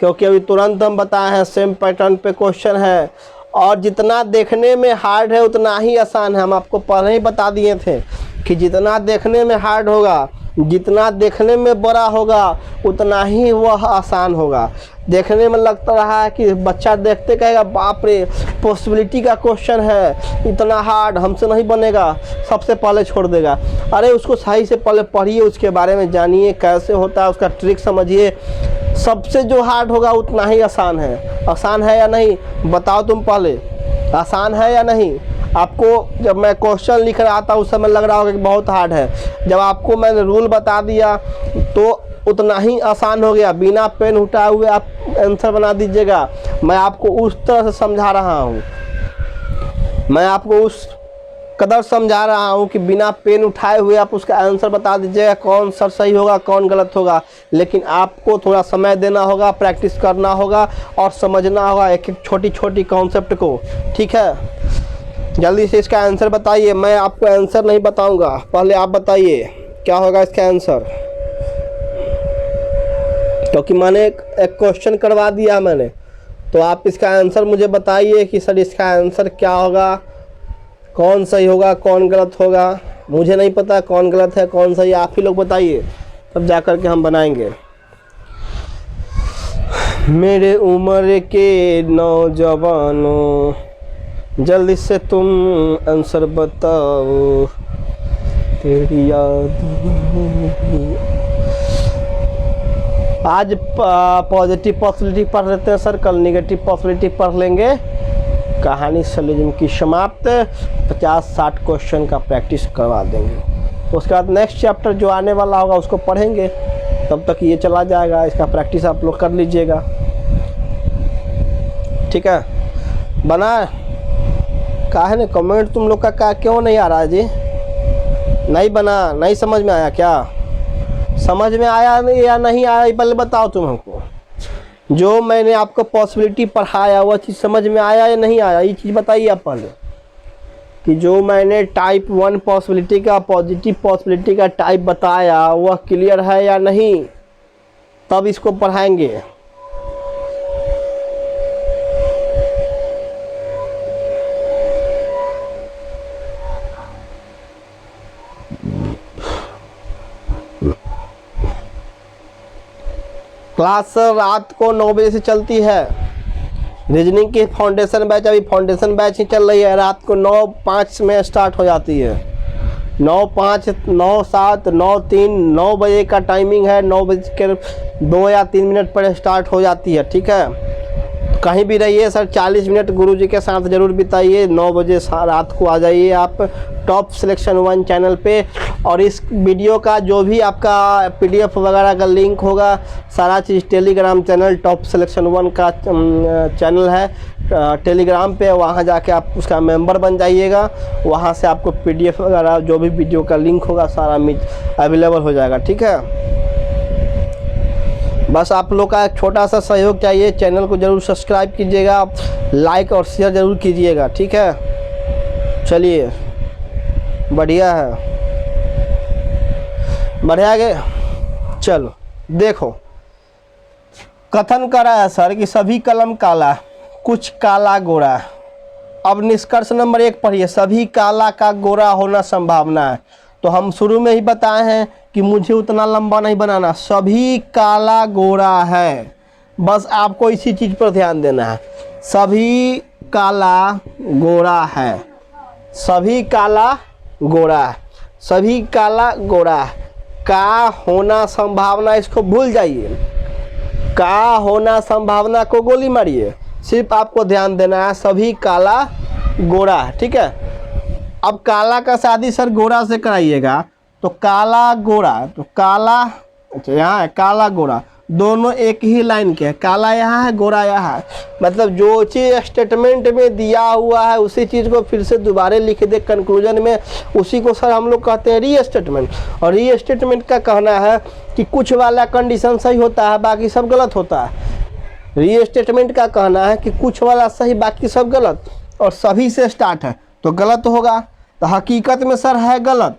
क्योंकि अभी तुरंत हम बताए हैं सेम पैटर्न पे क्वेश्चन है और जितना देखने में हार्ड है उतना ही आसान है। हम आपको पहले ही बता दिए थे कि जितना देखने में हार्ड होगा, जितना देखने में बड़ा होगा उतना ही वह आसान होगा। देखने में लगता रहा है कि बच्चा देखते कहेगा बाप रे पॉसिबिलिटी का क्वेश्चन है, इतना हार्ड हमसे नहीं बनेगा, सबसे पहले छोड़ देगा। अरे उसको सही से पहले पढ़िए, उसके बारे में जानिए कैसे होता है, उसका ट्रिक समझिए। सबसे जो हार्ड होगा उतना ही आसान है। आसान है या नहीं बताओ तुम पहले, आसान है या नहीं? आपको जब मैं क्वेश्चन लिख रहा था उस समय लग रहा होगा कि बहुत हार्ड है, जब आपको मैंने रूल बता दिया तो उतना ही आसान हो गया। बिना पेन उठाए हुए आप आंसर बना दीजिएगा। मैं आपको उस तरह से समझा रहा हूँ, मैं आपको उस कदर समझा रहा हूँ कि बिना पेन उठाए हुए आप उसका आंसर बता दीजिएगा, कौन सर सही होगा कौन गलत होगा। लेकिन आपको थोड़ा समय देना होगा, प्रैक्टिस करना होगा और समझना होगा एक एक छोटी छोटी कॉन्सेप्ट को। ठीक है, जल्दी से इसका आंसर बताइए। मैं आपको आंसर नहीं बताऊंगा, पहले आप बताइए क्या होगा इसका आंसर, क्योंकि मैंने एक क्वेश्चन करवा दिया मैंने, तो आप इसका आंसर मुझे बताइए कि सर इसका आंसर क्या होगा, कौन सही होगा कौन गलत होगा। मुझे नहीं पता कौन गलत है कौन सही, आप ही लोग बताइए, तब जा कर के हम बनाएंगे। मेरे उम्र के नौजवानों, जल्दी से तुम आंसर बताओ, तेरी याद। आज पॉजिटिव पॉसिबिलिटी पढ़ लेते हैं सर, कल नेगेटिव पॉसिबिलिटी पढ़ लेंगे। कहानी सैलिज्म की समाप्त। 50-60 क्वेश्चन का प्रैक्टिस करवा देंगे। उसके बाद नेक्स्ट चैप्टर जो आने वाला होगा उसको पढ़ेंगे। तब तक ये चला जाएगा, इसका प्रैक्टिस आप लोग कर लीजिएगा। ठीक है, बना काहे ने कमेंट तुम लोग का क्यों नहीं आ रहा है जी? नहीं बना, नहीं समझ में आया क्या? समझ में आया या नहीं आया पहले बताओ तुम हमको। जो मैंने आपको पॉसिबिलिटी पढ़ाया वह चीज़ समझ में आया या नहीं आया, ये चीज़ बताइए आप पहले। कि जो मैंने टाइप 1 पॉसिबिलिटी का, पॉजिटिव पॉसिबिलिटी का टाइप बताया वह क्लियर है या नहीं, तब इसको पढ़ाएंगे। क्लास रात को 9 बजे से चलती है। रीजनिंग की फाउंडेशन बैच, अभी फाउंडेशन बैच ही चल रही है। रात को 9:05 में स्टार्ट हो जाती है। 9:05, 9:07, 9:03, 9 बजे का टाइमिंग है। 9:02 या 3 मिनट पर स्टार्ट हो जाती है। ठीक है, कहीं भी रहिए सर, 40 मिनट गुरुजी के साथ ज़रूर बिताइए। 9 बजे रात को आ जाइए आप टॉप सिलेक्शन 1 चैनल पे। और इस वीडियो का जो भी आपका PDF वगैरह का लिंक होगा, सारा चीज़ टेलीग्राम चैनल टॉप सिलेक्शन 1 का चैनल है टेलीग्राम पे, वहाँ जाके आप उसका मेंबर बन जाइएगा। वहाँ से आपको PDF वगैरह जो भी वीडियो का लिंक होगा सारा अवेलेबल हो जाएगा। ठीक है, बस आप लोग का एक छोटा सा सहयोग चाहिए। चैनल को ज़रूर सब्सक्राइब कीजिएगा, लाइक और शेयर ज़रूर कीजिएगा। ठीक है, चलिए बढ़िया है, बढ़िया गए। चलो देखो, कथन करा है सर कि सभी कलम काला, कुछ काला गोरा। अब निष्कर्ष नंबर 1 पढ़िए, सभी काला का गोरा होना संभावना है। तो हम शुरू में ही बताए हैं कि मुझे उतना लंबा नहीं बनाना, सभी काला गोरा है। बस आपको इसी चीज़ पर ध्यान देना है, सभी काला गोरा है, सभी काला गोरा है, सभी काला गोरा है। का होना संभावना, इसको भूल जाइए। का होना संभावना को गोली मारिए, सिर्फ आपको ध्यान देना है सभी काला गोरा है। ठीक है, अब काला का शादी सर गोरा से कराइएगा, तो काला गोरा, तो काला, अच्छा यहाँ है काला गोरा, दोनों एक ही लाइन के हैं। काला यहाँ है, गोरा यहाँ है। मतलब जो चीज़ स्टेटमेंट में दिया हुआ है उसी चीज़ को फिर से दोबारा लिख दे कंक्लूजन में, उसी को सर हम लोग कहते हैं री स्टेटमेंट। और री स्टेटमेंट का कहना है कि कुछ वाला कंडीशन सही होता है, बाकी सब गलत होता है। री स्टेटमेंट का कहना है कि कुछ वाला सही, बाकी सब गलत, और सभी से स्टार्ट है तो गलत होगा। तो हकीकत में सर है गलत,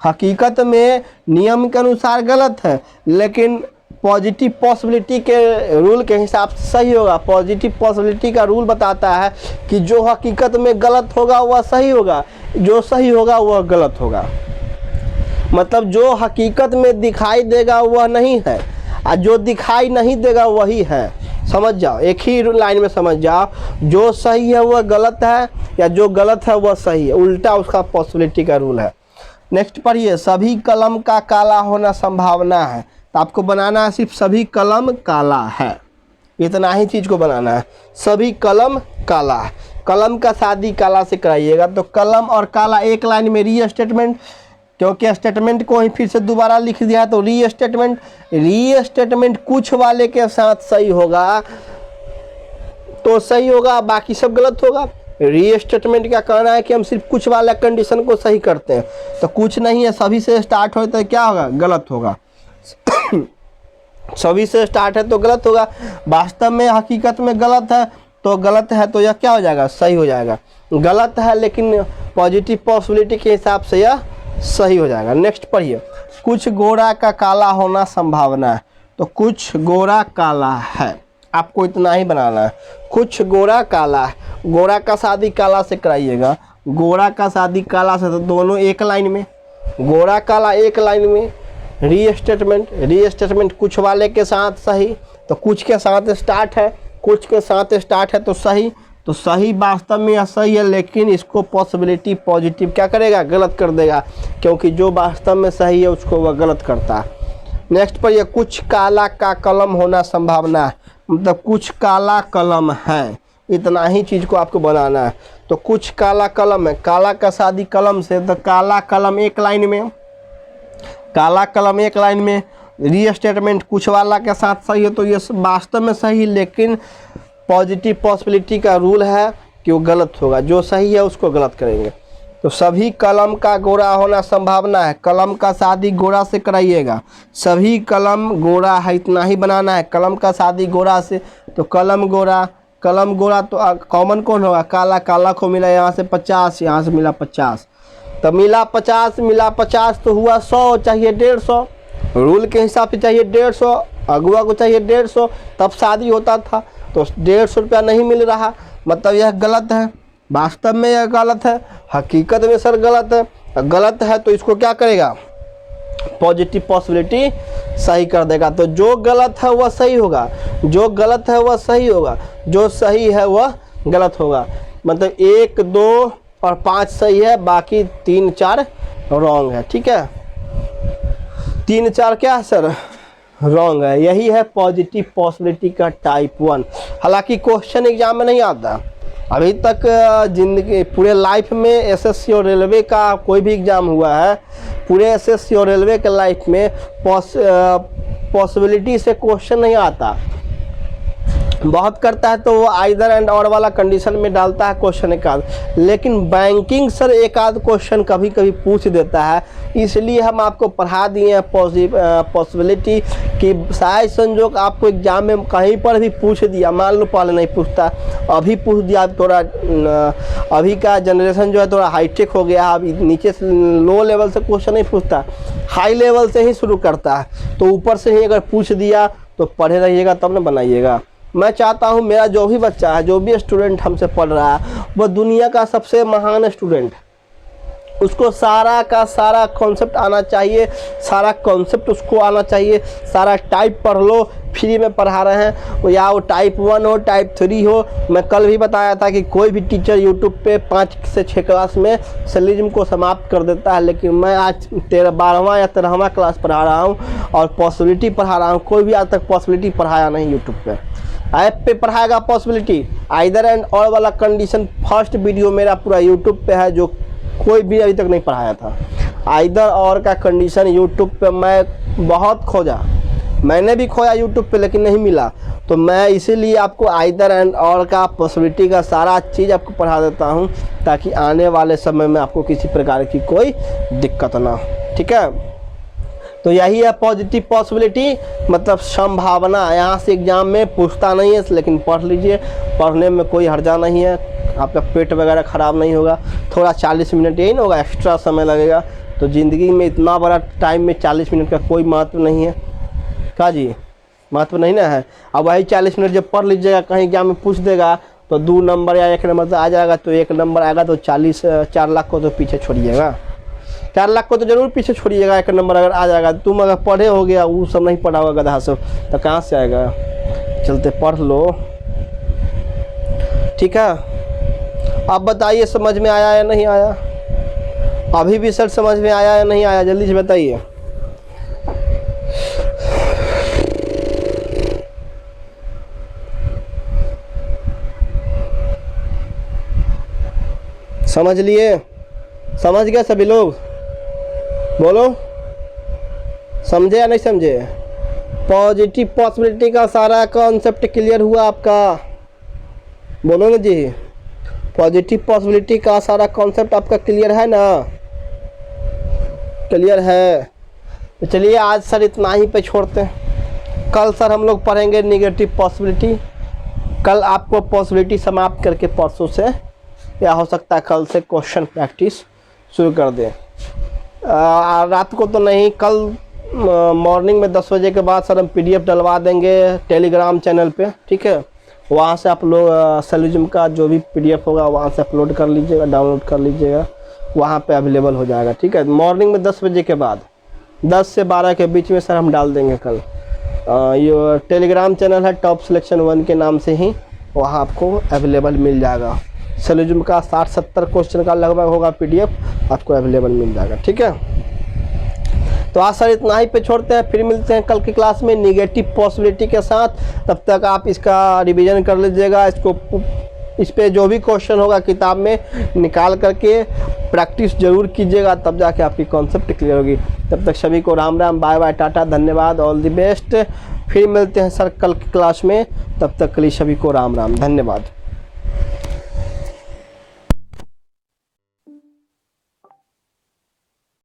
हकीकत में नियम के अनुसार गलत है, लेकिन पॉजिटिव पॉसिबिलिटी के रूल के हिसाब से सही होगा। पॉजिटिव पॉसिबिलिटी का रूल बताता है कि जो हकीकत में गलत होगा वह सही होगा, जो सही होगा वह गलत होगा। मतलब जो हकीकत में दिखाई देगा वह नहीं है, और जो दिखाई नहीं देगा वही है। समझ जाओ, एक ही लाइन में समझ जाओ, जो सही है वह गलत है, या जो गलत है वह सही है, उल्टा उसका पॉसिबिलिटी का रूल है। नेक्स्ट पढ़िए, सभी कलम का काला होना संभावना है। तो आपको बनाना है सिर्फ सभी कलम काला है, इतना ही चीज़ को बनाना है। सभी कलम काला है, कलम का शादी काला से कराइएगा। तो कलम और काला एक लाइन में री स्टेटमेंट, क्योंकि स्टेटमेंट को ही फिर से दोबारा लिख दिया तो री स्टेटमेंट कुछ वाले के साथ सही होगा तो सही होगा, बाकी सब गलत होगा। री स्टेटमेंट का कहना है कि हम सिर्फ कुछ वाला कंडीशन को सही करते हैं, तो कुछ नहीं है, सभी से स्टार्ट हो तो क्या होगा, गलत होगा। सभी से स्टार्ट है तो गलत होगा, वास्तव में हकीकत में गलत है तो गलत है, तो यह क्या हो जाएगा, सही हो जाएगा। गलत है लेकिन पॉजिटिव पॉसिबिलिटी के हिसाब से यह सही हो जाएगा। नेक्स्ट पढ़िए, कुछ गोरा का काला होना संभावना है। तो कुछ गोरा काला है, आपको इतना ही बनाना है, कुछ गोरा काला है। गोरा का शादी काला से कराइएगा, गोरा का शादी काला से, तो दोनों एक लाइन में, गोरा काला एक लाइन में, रीस्टेटमेंट कुछ वाले के साथ सही, तो कुछ के साथ स्टार्ट है, कुछ के साथ स्टार्ट है तो सही, तो सही वास्तव में यह सही है, लेकिन इसको पॉसिबिलिटी पॉजिटिव क्या करेगा, गलत कर देगा, क्योंकि जो वास्तव में सही है उसको वह गलत करता है। नेक्स्ट पर यह कुछ काला का कलम होना संभावना है, मतलब कुछ काला कलम है, इतना ही चीज़ को आपको बनाना है। तो कुछ काला कलम है, काला का शादी कलम से, तो काला कलम एक लाइन में, काला कलम एक लाइन में, रीस्टेटमेंट कुछ वाला के साथ सही है तो ये वास्तव में सही, लेकिन पॉजिटिव पॉसिबिलिटी का रूल है कि वो गलत होगा, जो सही है उसको गलत करेंगे। तो सभी कलम का गोरा होना संभावना है, कलम का शादी गोरा से कराइएगा, सभी कलम गोरा है, इतना ही बनाना है, कलम का शादी गोरा से, तो कलम गोरा तो कॉमन कौन होगा, काला, काला को मिला यहाँ से 50, यहाँ से मिला 50, तो मिला 50 तो हुआ 100, चाहिए 150, रूल के हिसाब से चाहिए 150, अगुआ को चाहिए 150, तब शादी होता था, तो 150 रुपया नहीं मिल रहा, मतलब यह गलत है, वास्तव में यह गलत है, हकीकत में सर गलत है, गलत है तो इसको क्या करेगा, पॉजिटिव पॉसिबिलिटी सही कर देगा। तो जो गलत है वह सही होगा, जो गलत है वह सही होगा, जो सही है वह गलत होगा, मतलब 1, 2 और 5 सही है, बाकी 3, 4 रॉन्ग है, ठीक है, 3, 4 क्या है सर, रॉन्ग है। यही है पॉजिटिव पॉसिबिलिटी का टाइप 1। हालांकि क्वेश्चन एग्जाम में नहीं आता अभी तक, जिंदगी पूरे लाइफ में एसएससी और रेलवे का कोई भी एग्ज़ाम हुआ है, पूरे एसएससी और रेलवे के लाइफ में पॉसिबिलिटी से क्वेश्चन नहीं आता, बहुत करता है तो वो आइदर एंड और वाला कंडीशन में डालता है क्वेश्चन एक आध, लेकिन बैंकिंग सर एक आध क्वेश्चन कभी कभी पूछ देता है, इसलिए हम आपको पढ़ा दिए हैं पॉसिबिलिटी कि शायद संजोग आपको एग्जाम में कहीं पर भी पूछ दिया, मान लो पहले नहीं पूछता, अभी पूछ दिया, थोड़ा अभी का जनरेशन जो है थोड़ा हाईटेक हो गया, अभी नीचे से लो लेवल से क्वेश्चन नहीं पूछता, हाई लेवल से ही शुरू करता है, तो ऊपर से ही अगर पूछ दिया तो पढ़े रहिएगा तब न बनाइएगा। मैं चाहता हूँ मेरा जो भी बच्चा है, जो भी स्टूडेंट हमसे पढ़ रहा है, वह दुनिया का सबसे महान स्टूडेंट, उसको सारा का सारा कॉन्सेप्ट आना चाहिए, सारा कॉन्सेप्ट उसको आना चाहिए, सारा टाइप पढ़ लो, फ्री में पढ़ा रहे हैं, या वो टाइप 1 हो टाइप 3 हो। मैं कल भी बताया था कि कोई भी टीचर यूट्यूब पे 5 से 6 क्लास में सिलोजिज्म को समाप्त कर देता है, लेकिन मैं आज 12वां या 13वां क्लास पढ़ा रहा हूँ और पॉसिबिलिटी पढ़ा रहा हूँ। कोई भी आज तक पॉसिबिलिटी पढ़ाया नहीं यूट्यूब पे, ऐप पे पढ़ाएगा पॉसिबिलिटी, आइदर एंड और वाला कंडीशन फर्स्ट वीडियो मेरा पूरा यूट्यूब पे है, जो कोई भी अभी तक नहीं पढ़ाया था। आइदर और का कंडीशन यूट्यूब पे मैं बहुत खोजा, मैंने भी खोया यूट्यूब पे लेकिन नहीं मिला, तो मैं इसीलिए आपको आइदर एंड और का पॉसिबिलिटी का सारा चीज़ आपको पढ़ा देता हूँ, ताकि आने वाले समय में आपको किसी प्रकार की कोई दिक्कत ना हो, ठीक है। तो यही है पॉजिटिव पॉसिबिलिटी, मतलब संभावना। यहाँ से एग्जाम में पूछता नहीं है, लेकिन पढ़ लीजिए, पढ़ने में कोई हर्जा नहीं है, आपका पेट वगैरह ख़राब नहीं होगा। थोड़ा 40 मिनट यही ना होगा, एक्स्ट्रा समय लगेगा, तो ज़िंदगी में इतना बड़ा टाइम में 40 मिनट का कोई महत्व नहीं है, का जी महत्व नहीं ना है। अब वही 40 मिनट जब पढ़ लीजिएगा, कहीं एग्जाम में पूछ देगा तो 2 नंबर या 1 नंबर तो आ जाएगा, तो 1 नंबर आएगा तो 4 लाख को तो पीछे छोड़िएगा, 4 लाख को तो जरूर पीछे छोड़िएगा। 1 नंबर अगर आ जाएगा, तुम अगर पढ़े हो गया, वो सब नहीं पढ़ा होगा गधा सब, तो कहाँ से आएगा। चलते पढ़ लो, ठीक है। आप बताइए समझ में आया या नहीं आया, अभी भी सर समझ में आया या नहीं आया, जल्दी से बताइए। समझ लिए, समझ गए सभी लोग, बोलो समझे या नहीं समझे। पॉजिटिव पॉसिबिलिटी का सारा कॉन्सेप्ट क्लियर हुआ आपका, बोलो ना जी। पॉजिटिव पॉसिबिलिटी का सारा कॉन्सेप्ट आपका क्लियर है ना, क्लियर है। तो चलिए आज सर इतना ही पे छोड़ते हैं, कल सर हम लोग पढ़ेंगे निगेटिव पॉसिबिलिटी। कल आपको पॉसिबिलिटी समाप्त करके परसों से, या हो सकता है कल से क्वेश्चन प्रैक्टिस शुरू कर दें। रात को तो नहीं, कल मॉर्निंग में 10 बजे के बाद सर हम PDF डलवा देंगे टेलीग्राम चैनल पे, ठीक है। वहाँ से आप लोग सिलोजिज्म का जो भी PDF होगा वहाँ से अपलोड कर लीजिएगा, डाउनलोड कर लीजिएगा, वहाँ पे अवेलेबल हो जाएगा, ठीक है। मॉर्निंग में 10 बजे के बाद 10 से 12 के बीच में सर हम डाल देंगे कल। ये टेलीग्राम चैनल है टॉप सिलेक्शन 1 के नाम से ही, वहाँ आपको अवेलेबल मिल जाएगा। सिलोजिज्म का 60-70 क्वेश्चन का लगभग होगा PDF, आपको अवेलेबल मिल जाएगा। ठीक है, तो आज सर इतना ही पे छोड़ते हैं, फिर मिलते हैं कल की क्लास में निगेटिव पॉसिबिलिटी के साथ। तब तक आप इसका रिवीजन कर लीजिएगा, इसको इस पे जो भी क्वेश्चन होगा किताब में निकाल करके प्रैक्टिस जरूर कीजिएगा, तब जाके आपकी कॉन्सेप्ट क्लियर होगी। तब तक सभी को राम राम, बाय बाय, टाटा, धन्यवाद, ऑल द बेस्ट। फिर मिलते हैं सर कल की क्लास में, तब तक के लिए सभी को राम राम, धन्यवाद।